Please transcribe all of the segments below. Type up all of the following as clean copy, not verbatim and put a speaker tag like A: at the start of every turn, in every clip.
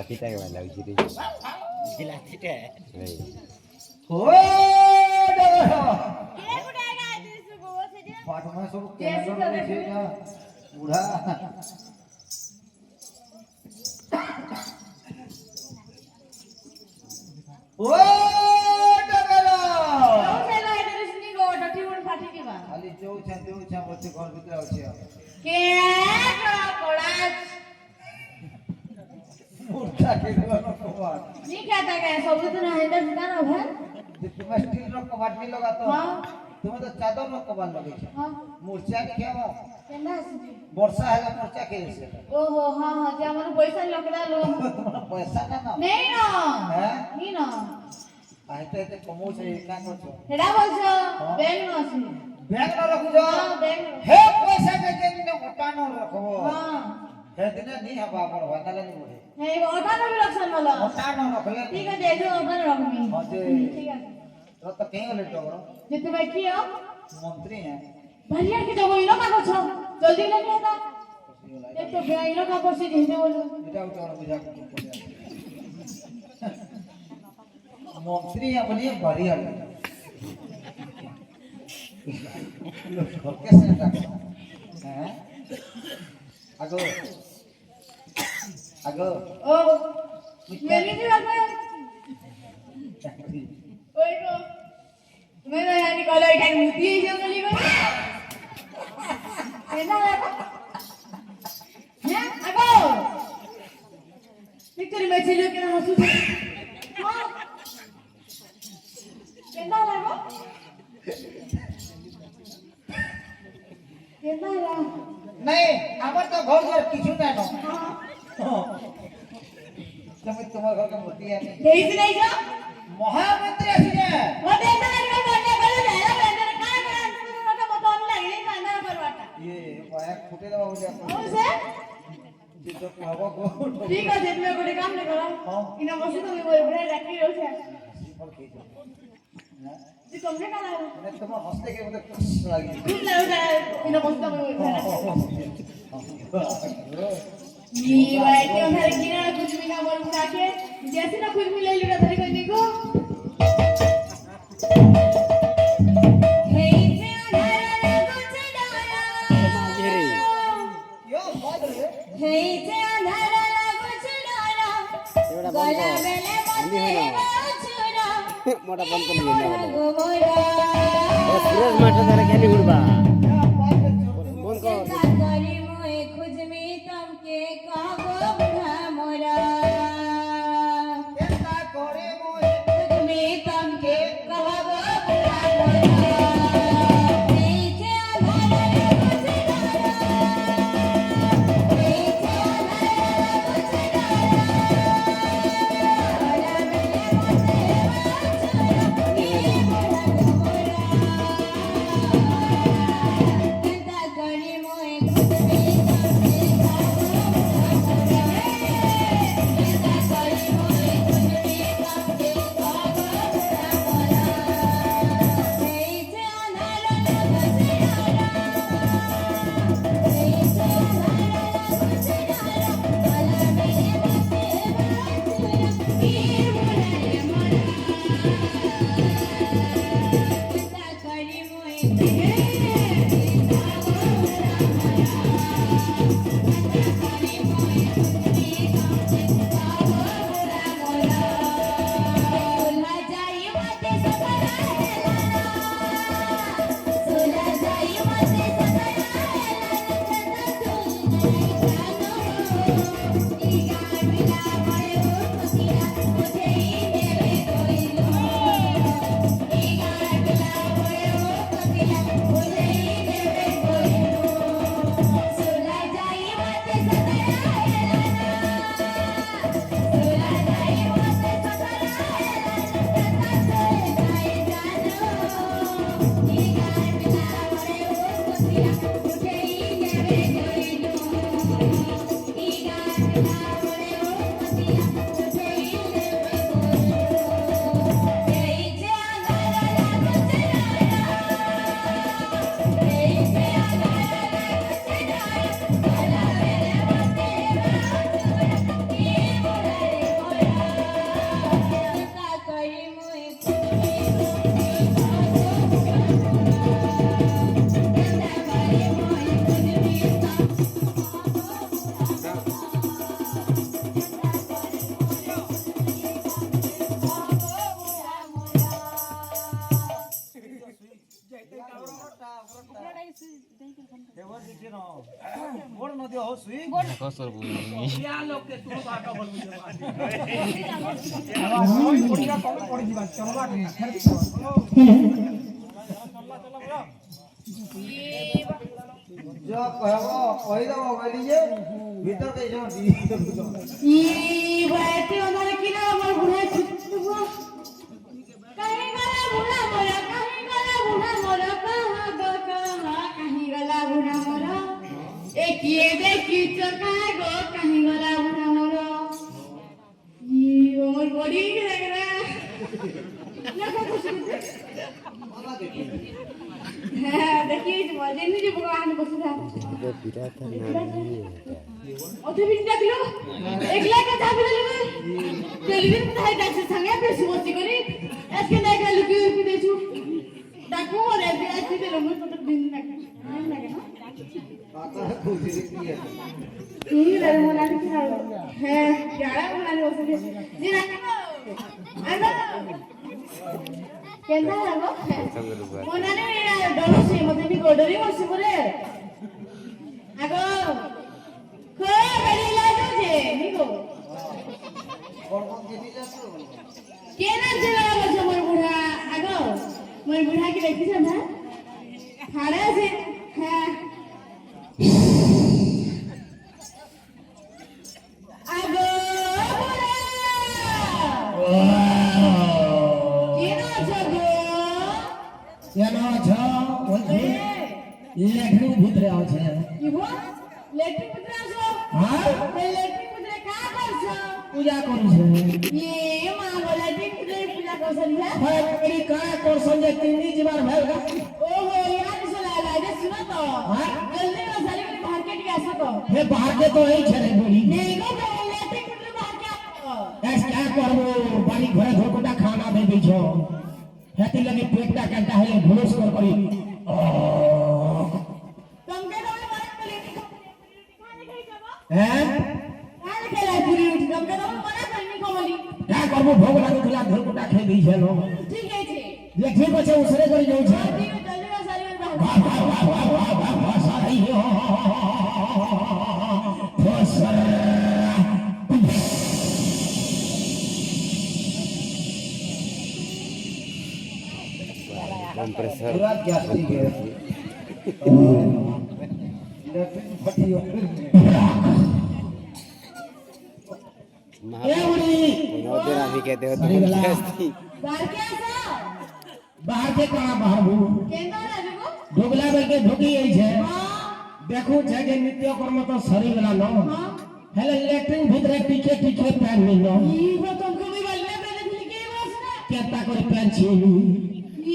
A: जिलापीटा के वाला उसी
B: जिलापीटा
A: नहीं
C: हो डगरा
D: के गुडागा दिस गो से जे
C: पाठ में सब कैमरा में से ना बूढ़ा ओ डगरा
D: ओ से ला दिस नी गो डटी उन फाटी के बा
C: खाली जो छा बच्चे घर भीतर आछे
D: के कोड़ा
C: मुर्गा के कबाड़
D: नी कहता के सब तो ना है दस ना है
C: तुम्हें स्टील रो कबाड़ नहीं लगा तो
D: हां
C: तुम्हें तो चादर रो कबाड़ लगे छे
D: हां
C: मुर्चा के खाओ
D: केना से
C: वर्षा है मुर्चा के से
D: ओहो हां हां जे हमर पैसा लकड़ा लो
C: तुम्हारा पैसा ना ना
D: नहीं ना
C: हैं
D: नी ना
C: आते कमो से का करछो
D: हेडा बोलछो बैंक ना से
C: बैंक न रखु जो
D: हां बैंक
C: हे पैसा के दिन ने उठानो रखबो
D: हां
C: हे दिन नहीं हबा पर वाला नहीं बोले
D: हे ओटा ना भी लक्षण वाला
C: उठानो रखले
D: ठीक है देखो अपन रखमी
C: हां जे
D: ठीक है
C: तो कहीं वाले टोरो
D: जितने बैठी हो
C: मंत्री हैं
D: भरिया के जब इनो का छो जल्दी लेके आता एक तो गया इनो का कोसी जेने बोलो
C: बेटा उतारो बुझा के मंत्री अपनी भरी हल लोग कैसे रखा हैं आगो आगो
D: ओ मेरी भी बात है ओए को मैं ना यानी कॉलर टाइम मुती है जो गली को केना है हैं आगो निकरी में चलो के हंसू हां केना है वो केना है
C: नहीं हमर तो घर घर किछु ना नो
D: हां
C: તમે તમારા ઘર का मूर्ति है
D: देख नहीं जा
C: महामंत्री असने
D: वो देखता नहीं का करने बोलो जायला बेंदर काय करा तुमका बतावून लागली कांदा करवाटा
C: ये पाया फुटे दवा हो जाए
D: हो से
C: जे तो हवा को
D: ठीक है जेतमे कोटे काम नहीं करा
C: हां
D: इना बसु तो वो बड़े रखी रहो छे
C: पर खींचो
D: जी तुमने का लाओ
C: मैं तुम्हारे हंसते के मतलब खुश लगी
D: ठीक लग रहा है इना बसु तो वो ये वाई के उधर गिरा कुछ भी ना बोल के जैसे ना कुछ भी ले लेगा धरी कोई देखो हे से अंधारा कुछ डाया
C: यो बात रे
D: हे से अंधारा कुछ डाया गला मेले मते छुरा
A: मोटा बंद कर लिया
D: गोरा
A: सूरज माटा जरा केली उड़बा
C: क्या बात है
A: फोन कर
D: करी मोए खुज में तम के कागो बुढ़ा मोरा
C: क्या करे मोए
D: खुज में तम के कागो बुढ़ा मोरा नीचे अंधारा कुछ डारा नीचे अंधारा कुछ डारा गला मेले मते छुरा करी मोए खुद में Thank you.
C: जो कहबो कहि दबो बोली जे भीतर दे जो
D: ये बैठे उधर किना मोर बुढ़ा छुटबो कहीं गला बुढ़ा मोरा कहीं गला बुढ़ा मोरा कहां गो कहां कहीं गला बुढ़ा मोरा एक ये देखी तो कहां गो कहीं गला बुढ़ा मोरा ये मोर बॉडी लग रहा लगा कुछ हां देखिए मजे नहीं जो भगवान को सुधा
A: जो पिता था नाम
D: অথবি ডাকলো একলা কথা বলে টেলিভিশন তাই ডাকছে সঙ্গে বেশি বসি করি আজকে না গেল কি দেছু ডাকো রে আজকে দিল মই কত দিন লাগে না
C: পাতা খুঁজে কি আছে
D: এই রে মনে আছে হ্যাঁ যারা মনে বসে জি না আইবা কেন্দা লাগো মনে নেই ডলছি মতে নি গোডরি বসি পরে আগো গাড়ি লাগো যে নিগো
C: কোন কেটি যাচ্ছো
D: কেনা চলা বসে মোর বুড়া আগো মোর বুড়া কি দেখিছ না খাড়া আছে হ্যাঁ আগো কেনা জগো
B: কেন আছো বলছি লেখনি ভিতরে আছে
D: কি গো লেট্রিন পুত্র আসো
B: হ্যাঁ
D: এই লেট্রিন পুত্র কা করছো
B: পূজা করছে
D: ये मां बोला লেট্রিন পুত্র পূজা করছো না
B: হয় করি কা করছন যে তিনটি জীবার ভেল গা
D: ओहो यार चला लाइट सुनो तो
B: हां
D: जल्दी ना सारी के बाहर के लिए आसो तो
B: हे बाहर के तो এই ছেড়ে বলি
D: नहीं गो লেট্রিন পুত্র बाहर के आओ
B: এস কা করবো বাড়ি ঘরে ধোকটা খানা দে দিছ হেতি লাগি পেটটা কাটা হলে ভুলস করি
D: तुम के तो मारे লেট্রিন खाने खाई जाबो
B: হ্যাঁ
D: खाने के लिए पूरी उठ तुम के तो मारे करनी कोमली
B: কা করবো ভোগ লাগুলা ধোকটা খেয়ে দিছ লো
D: ठीक है जी
B: যে ঠিক আছে উসরে করে যাও
D: ठीक है जल्दी ना सारी के बाहर
B: वाह सारी हो फसर
A: कंप्रेसर
C: पूरा गैस्ट्रिक है लेकिन फटी हो
B: ए उड़ी
A: महादेव आदमी कहते हो
B: सही
A: तो
B: गला।
A: कैसी
D: बाहर के आसो
B: बाहर के कहां बाहर हूं
D: केंदा राजगो
B: ढोकला बेल के ढोकी आई छे
D: हां
B: देखो छे जे नित्य कर्म तो सरी गला न
D: हां
B: हेले इलेक्ट्रिक भीतर टीके टीके पैन में न
D: ये वो तुमको भी बल्ले पहले दिल के बस ना
B: केता करे पैन छी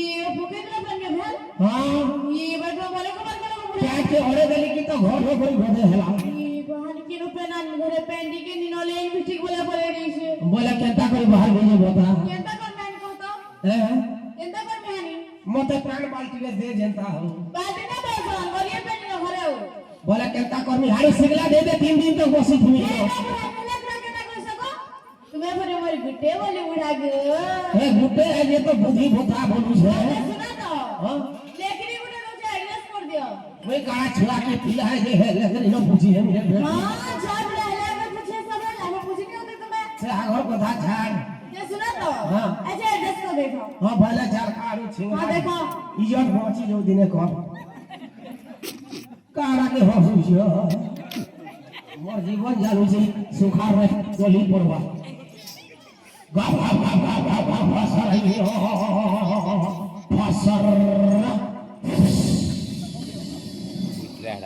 D: ये पॉकेट में बन गया भाई
B: हां
D: ये बैठो बोले को बन गया
B: क्या के ओरे गली की तो घर हो कोई भदे हेला
D: ये बहन के रुपए ना घरे पेंडी के निनोले मिस्टेक बोले पड़े रही से
B: बोले केता करे बाहर भेजे बता
D: केंदा कर मैन को तो
B: हैं
D: केंदा कर मैनी
B: मते प्राण बाल्टी में दे जनता हो
D: बाटे ना बैठो गलिए पेंडी न घरे हो
B: बोले केता कर्मी हारी सिगला दे दे 3 दिन तक बसी थी
D: ये ना केंदा कर सको तुम्हें पर मोर गुट्टे बोले उड़ा गए
B: हे गुटे है ये तो बुद्धि भूता बोलू छे
D: सुना तो
B: हां
D: लेकरी गुटे रोज एडजस्ट कर दियो
B: वे काला छुआ के पिला है जे है लेकिन न पूछी है मेरे
D: हां चार रहले में पूछे सब हम पूछ नहीं होते तुम्हें
B: से आगर को धा झाड़
D: ये सुना तो
B: हाँ।
D: अच्छा एडजस्ट कर देखो
B: हां भले झाड़ कारू छिंगा
D: हां देखो
B: इजत पहुंची जो दिने कर कारा के हो सुइयो मोर जीवन जालू छी सुखार रे गोली पड़वा गा गा गा गा गा गा फसर हो फसर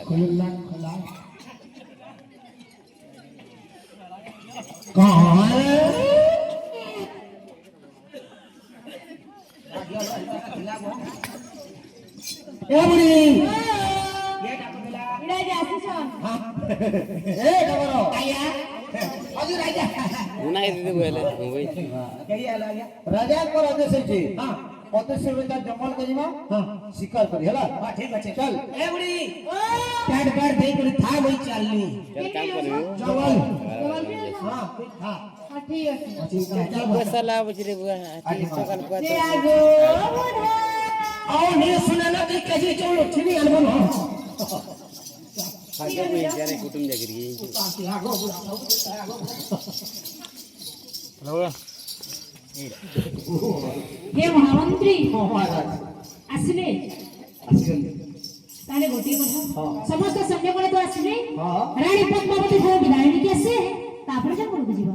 B: खुला खुला कहां ए बुढ़ी
D: इड़ा जासी छन
B: हां ए डबरो आया हजुर आइजा
A: उनाई दीदी बोले वही
B: कहिया लाया
C: राजा को आदेश है
B: हां
C: आदेश से बेटा जंगल के जीवा
B: हां
C: शिकार करी हला
B: हां ठीक है
C: चल
B: ए बुढ़ी
D: ओ
B: पैड पैड दे कर था वही चलनी
A: चल काम करियो
B: जवल
C: हां
B: हां
D: हां ठीक है
B: चिंता
A: पैसा ला बजरे बुआ सकाल को
D: जे आगो बुढ़ा
B: ଆଉ ନିଏ ଶୁନେ ନା କି କେଜି ଚଉଳ ଠିନି ଆନବ ନ
A: ଖାଦ୍ୟ ମୁଁ ଇଜାରେ କୁଟୁମ ଚାକିରି
D: हे महामंत्री
B: ହଁ ମହାରାଜ
D: ଆସିଲେ
B: ଆସିଛନ୍ତି
D: ତାହେଲେ ଗୋଟିଏ କଥା
B: ହଁ।
D: ସମସ୍ତ ସୈନ୍ୟ ମାନେ ତ ଆସିଲେ
B: ହଁ।
D: ରାଣୀ ପଦ୍ମାବତୀ ଠାରୁ ବିଦାୟ ନେଇକି ଆସେ ତାପରେ ଯା ଘରକୁ ଯିବା